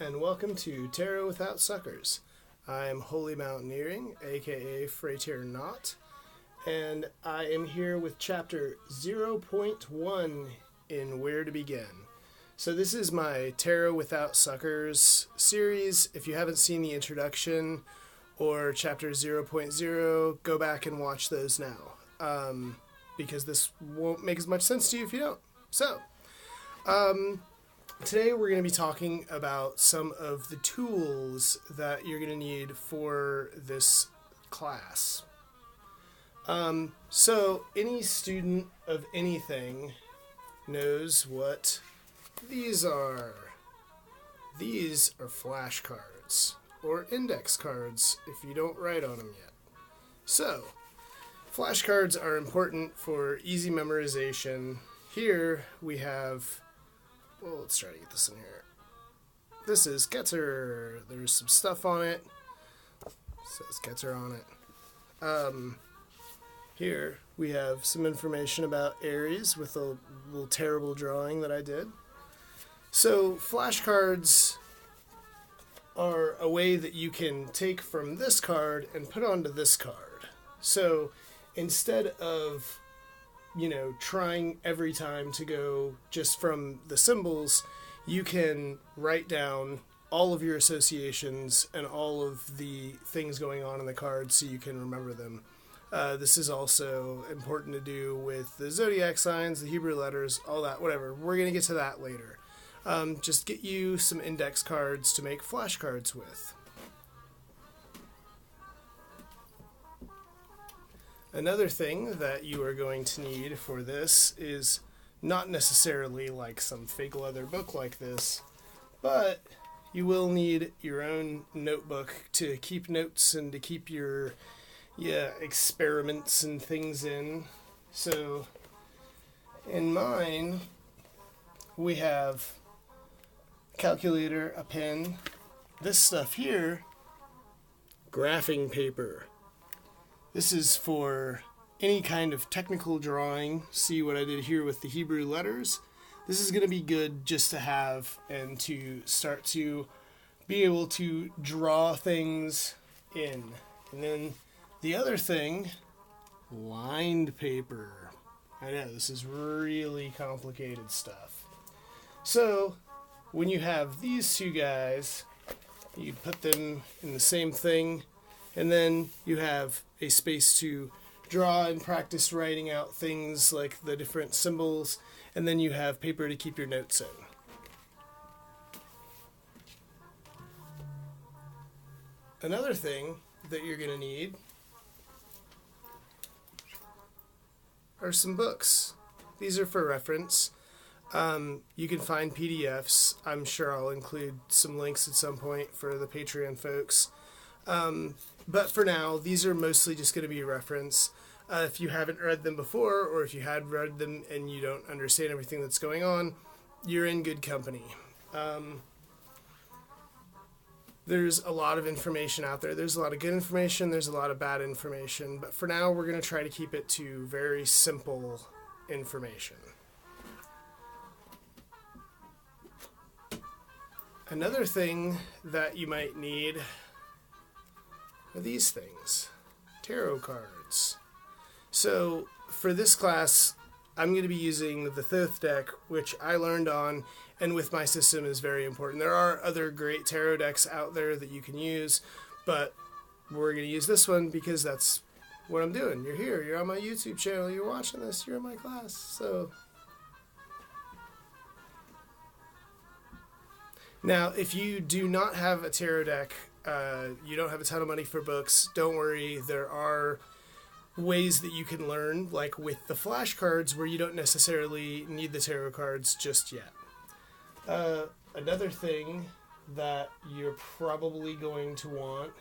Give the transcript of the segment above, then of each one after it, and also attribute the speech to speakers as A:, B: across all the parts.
A: and welcome to Tarot Without Suckers. I'm Holy Mountaineering, aka Freytair Knot, and I am here with chapter 0.1 in Where to Begin. So this is my Tarot Without Suckers series. If you haven't seen the introduction or chapter 0.0, go back and watch those now, because this won't make as much sense to you if you don't. So, today we're going to be talking about some of the tools that you're going to need for this class. So any student of anything knows what these are. These are flashcards, or index cards if you don't write on them yet. So, flashcards are important for easy memorization. Here we have... Well, let's try to get this in here. This is Ketzer. There's some stuff on it. It says Ketzer on it. Here we have some information about Aries with a little terrible drawing that I did. So flashcards are a way that you can take from this card and put onto this card. So instead of trying every time to go just from the symbols, you can write down all of your associations and all of the things going on in the cards so you can remember them. This is also important to do with the zodiac signs, the Hebrew letters, all that, whatever. We're going to get to that later. Just get you some index cards to make flashcards with. Another thing that you are going to need for this is not necessarily like some fake leather book like this, but you will need your own notebook to keep notes and to keep your experiments and things in. So in mine, we have a calculator, a pen, this stuff here, graphing paper. This is for any kind of technical drawing. See what I did here with the Hebrew letters? This is going to be good just to have and to start to be able to draw things in. And then the other thing, lined paper. I know, this is really complicated stuff. So, when you have these two guys, you put them in the same thing, and then you have a space to draw and practice writing out things like the different symbols, and then you have paper to keep your notes in. Another thing that you're going to need are some books. These are for reference. You can find PDFs. I'm sure I'll include some links at some point for the Patreon folks. But for now, these are mostly just going to be a reference. If you haven't read them before, or if you had read them and you don't understand everything that's going on, you're in good company. There's a lot of information out there. There's a lot of good information. There's a lot of bad information. But for now, we're going to try to keep it to very simple information. Another thing that you might need are these things, tarot cards. So for this class, I'm going to be using the Thoth deck, which I learned on and with my system is very important. There are other great tarot decks out there that you can use, but we're going to use this one because that's what I'm doing. You're here, you're on my YouTube channel, you're watching this, you're in my class, so... Now, if you do not have a tarot deck, you don't have a ton of money for books, don't worry. There are ways that you can learn, like with the flashcards, where you don't necessarily need the tarot cards just yet. Another thing that you're probably going to want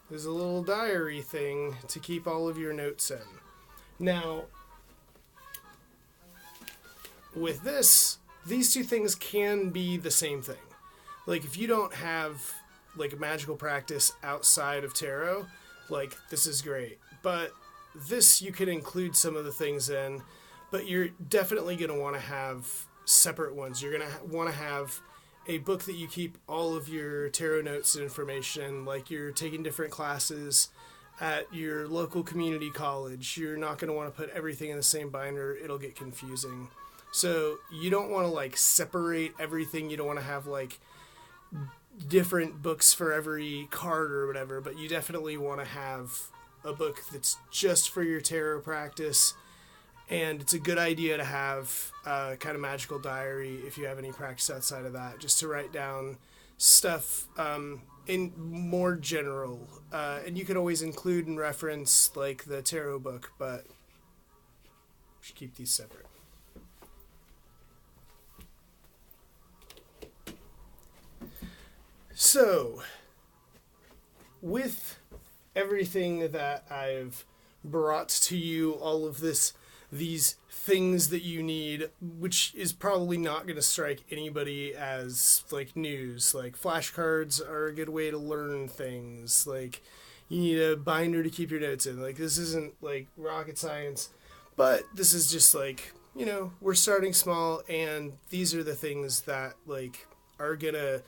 A: is a little diary thing to keep all of your notes in. Now, with this, these two things can be the same thing. Like, if you don't have, like, a magical practice outside of tarot, like, this is great. But this, you can include some of the things in, but you're definitely going to want to have separate ones. You're going to want to have a book that you keep all of your tarot notes and information, like you're taking different classes at your local community college. You're not going to want to put everything in the same binder. It'll get confusing. So you don't want to like separate everything. You don't want to have like different books for every card or whatever, but you definitely want to have a book that's just for your tarot practice. And it's a good idea to have a kind of magical diary if you have any practice outside of that, just to write down stuff in more general. And you can always include and reference like the tarot book, but we should keep these separate. So, with everything that I've brought to you, all of these things that you need, which is probably not going to strike anybody as like news. Like flashcards are a good way to learn things. Like you need a binder to keep your notes in. Like this isn't like rocket science, but this is just like, you know, we're starting small, and these are the things that like are going to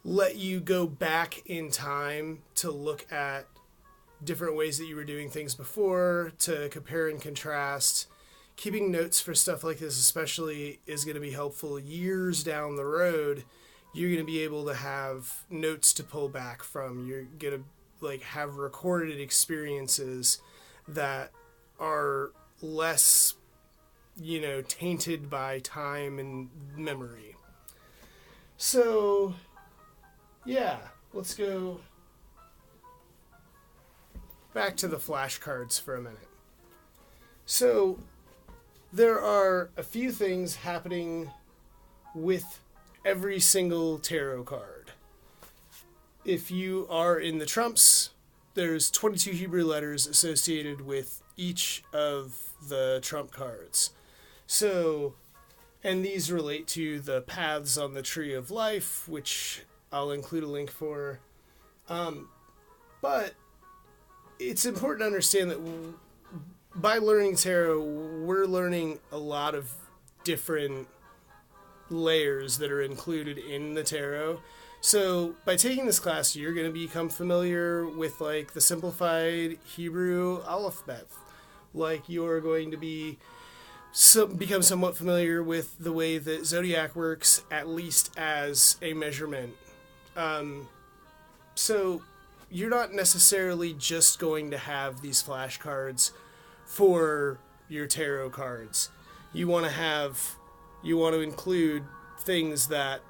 A: let you go back in time to look at different ways that you were doing things before, to compare and contrast. Keeping notes for stuff like this especially is going to be helpful years down the road. You're going to be able to have notes to pull back from. You're going to like have recorded experiences that are less, you know, tainted by time and memory. So yeah, let's go back to the flashcards for a minute. So, there are a few things happening with every single tarot card. If you are in the trumps, there's 22 Hebrew letters associated with each of the trump cards. So, and these relate to the paths on the Tree of Life, which I'll include a link for. But it's important to understand that by learning tarot, we're learning a lot of different layers that are included in the tarot. So by taking this class, you're going to become familiar with like the simplified Hebrew alphabet. Like you're going to become somewhat familiar with the way that zodiac works, at least as a measurement. So you're not necessarily just going to have these flashcards for your tarot cards. You want to include things that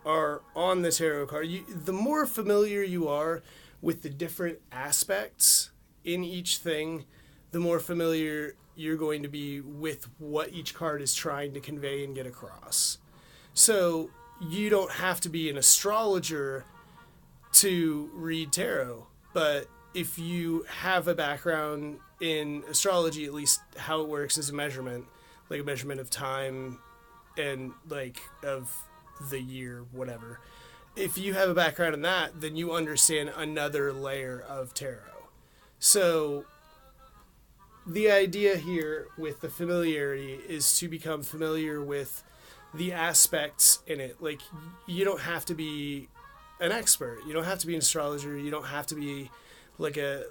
A: are on the tarot card. The more familiar you are with the different aspects in each thing, the more familiar you're going to be with what each card is trying to convey and get across. So you don't have to be an astrologer to read tarot, but if you have a background in astrology, at least how it works is a measurement, like a measurement of time and like of the year, whatever. If you have a background in that, then you understand another layer of tarot. So the idea here with the familiarity is to become familiar with the aspects in it. Like you don't have to be an expert. You don't have to be an astrologer. You don't have to be like a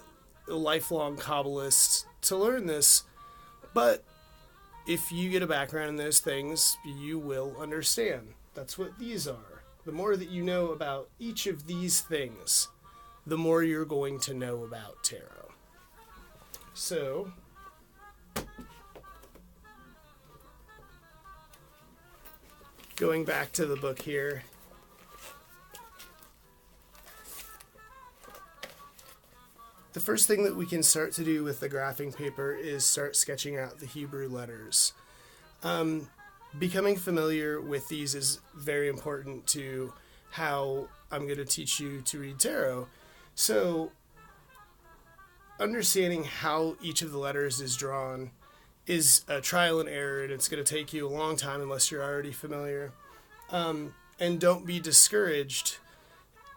A: lifelong Kabbalist to learn this. But if you get a background in those things, you will understand. That's what these are. The more that you know about each of these things, the more you're going to know about tarot. So, going back to the book here, the first thing that we can start to do with the graphing paper is start sketching out the Hebrew letters. Becoming familiar with these is very important to how I'm going to teach you to read tarot. So, understanding how each of the letters is drawn is a trial and error, and it's going to take you a long time unless you're already familiar. And don't be discouraged.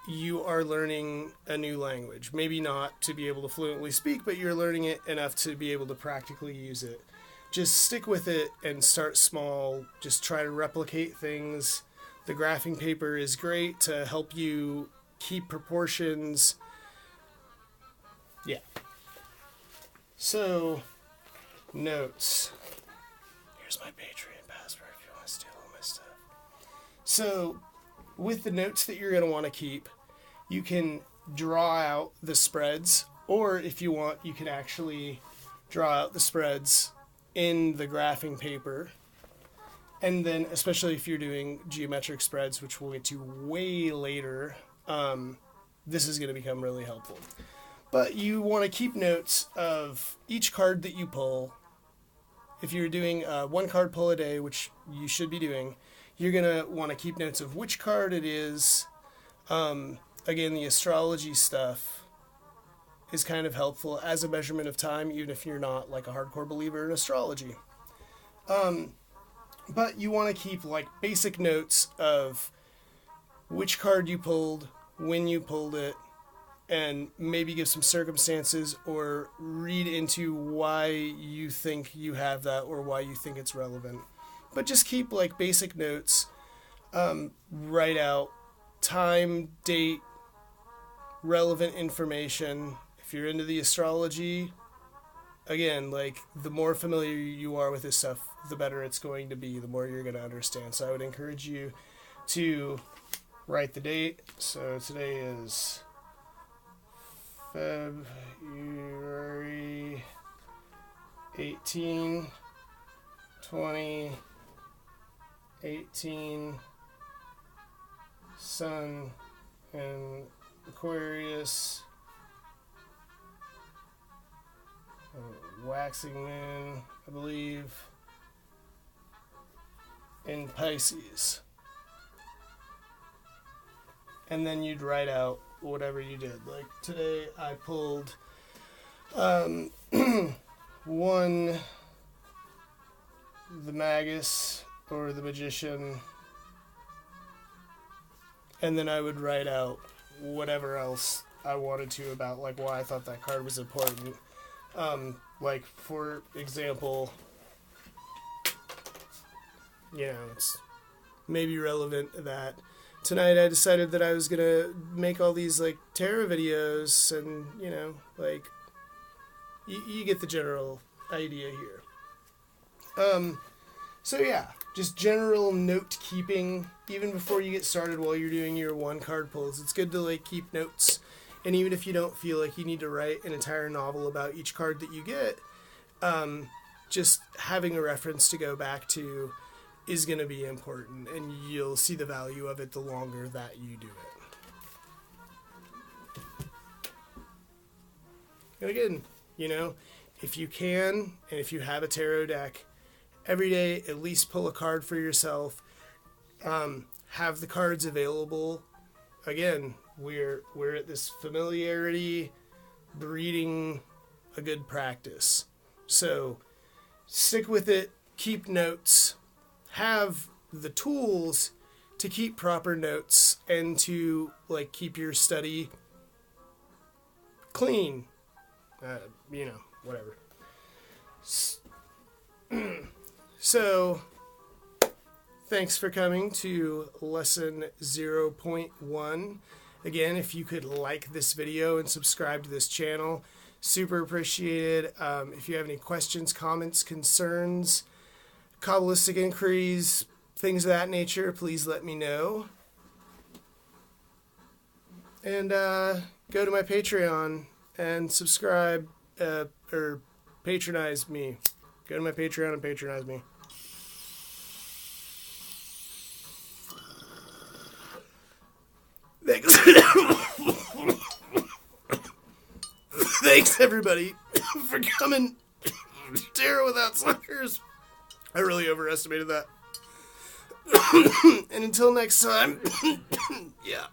A: You are learning a new language. Maybe not to be able to fluently speak, but you're learning it enough to be able to practically use it. just stick with it and start small. Just try to replicate things. The graphing paper is great to help you keep proportions. Yeah. So, notes. Here's my Patreon password if you want to steal all my stuff. So, with the notes that you're going to want to keep, you can draw out the spreads, or if you want, you can actually draw out the spreads in the graphing paper. And then, especially if you're doing geometric spreads, which we'll get to way later, this is going to become really helpful. But you want to keep notes of each card that you pull. If you're doing one card pull a day, which you should be doing, you're going to want to keep notes of which card it is. Again, the astrology stuff is kind of helpful as a measurement of time, even if you're not like a hardcore believer in astrology. But you want to keep like basic notes of which card you pulled, when you pulled it, and maybe give some circumstances or read into why you think you have that or why you think it's relevant. But just keep like basic notes. Write out time, date, relevant information. If you're into the astrology, again, like the more familiar you are with this stuff, the better it's going to be, the more you're going to understand. So I would encourage you to write the date. So today is February 18, 2018, Sun in Aquarius, waxing moon, I believe, in Pisces. And then you'd write out whatever you did. Like today I pulled one, the Magus or the Magician, and then I would write out whatever else I wanted to about like why I thought that card was important. Like for example, you know, it's maybe relevant that tonight I decided that I was gonna make all these like tarot videos, and you know, like you get the general idea here. So yeah, just general note keeping even before you get started while you're doing your one card pulls. It's good to like keep notes, and even if you don't feel like you need to write an entire novel about each card that you get, just having a reference to go back to is going to be important, and you'll see the value of it the longer that you do it. And again, you know, if you can, and if you have a tarot deck, every day at least pull a card for yourself. Have the cards available. Again, we're at this familiarity breeding a good practice. So stick with it, keep notes, have the tools to keep proper notes and to like keep your study clean. You know, whatever. So, thanks for coming to lesson 0.1. Again, if you could like this video and subscribe to this channel, super appreciated. If you have any questions, comments, concerns, Kabbalistic inquiries, things of that nature, please let me know. And go to my Patreon and subscribe or patronize me. Go to my Patreon and patronize me. Thanks. Thanks, everybody, for coming. Tarot Without Suckers. I really overestimated that. And until next time, yeah.